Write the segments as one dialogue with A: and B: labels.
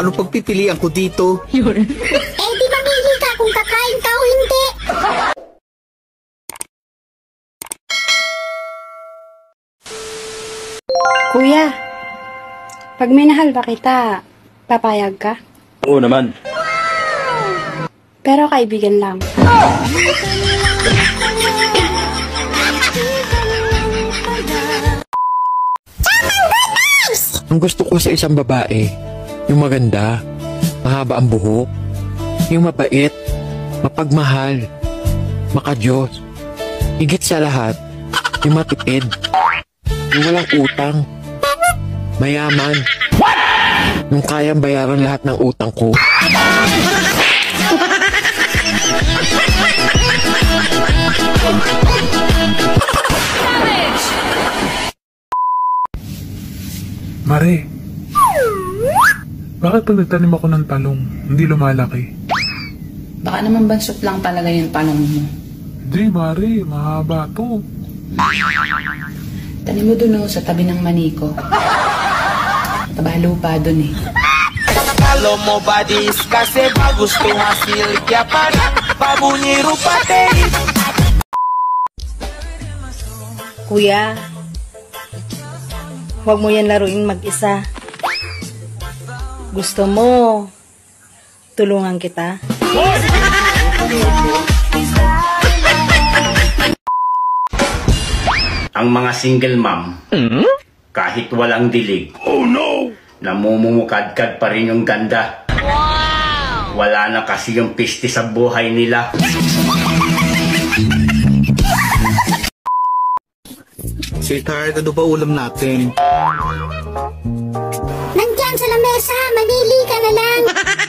A: Ano pagpipilian ko dito?
B: Yun. Eh di mamili ka kung kakain ka o hindi.
C: Kuya, pag minahal ba kita, papayag ka?
D: Oo naman.
C: Pero kaibigan lang.
E: Ang gusto ko sa isang babae, yung maganda, mahaba ang buhok, yung mabait, mapagmahal, makadiyos. Higit sa lahat, yung matipid, yung walang utang, mayaman, yung kayang bayaran lahat ng utang ko.
F: Mare, bakit pag nagtanim ako ng talong, hindi lumalaki?
G: Baka naman bansot lang talaga yung talong mo.
F: Hindi, Mare, mahaba to.
G: Tanim mo dun sa tabi ng maniko. Taba lupa dun eh.
H: Kalau mau badis kasih bagus tuh hasil ya pada babunyi rupa teh.
I: Kuya, huwag mo yan laruin mag-isa. Gusto mo, tulungan kita?
J: Ang mga single mom, kahit walang dilig, namumukadkad pa rin yung ganda. Wala na kasi yung piste sa buhay nila.
A: Sweetheart, ano ba ulam natin?
B: Nandyan sa lamesa, mamili ka na lang.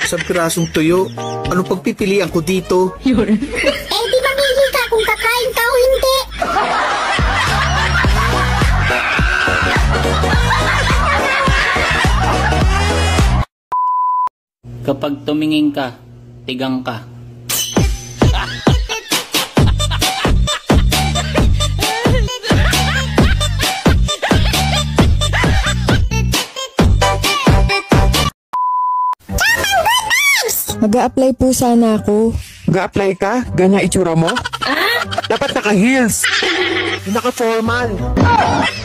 A: Isang pirasong tuyo. Ano pagpipilian ko dito?
B: Yun. Eh di mamili ka kung kakain ka o hindi.
K: Kapag tumingin ka, tigang ka.
L: Mag-a-apply po sana ako.
E: Mag-a-apply ka? Gana itsura mo? Dapat naka-heels, naka-formal,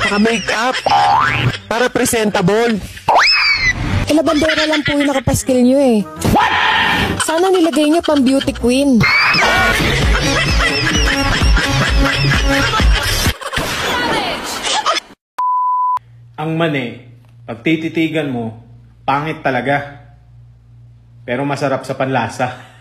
E: naka-makeup, para presentable.
L: Bandera lang po yung nakapaskil nyo eh. Sana nilagay nyo pang beauty queen.
M: Ang mani, pag tititigan mo, pangit talaga. Pero masarap sa panlasa.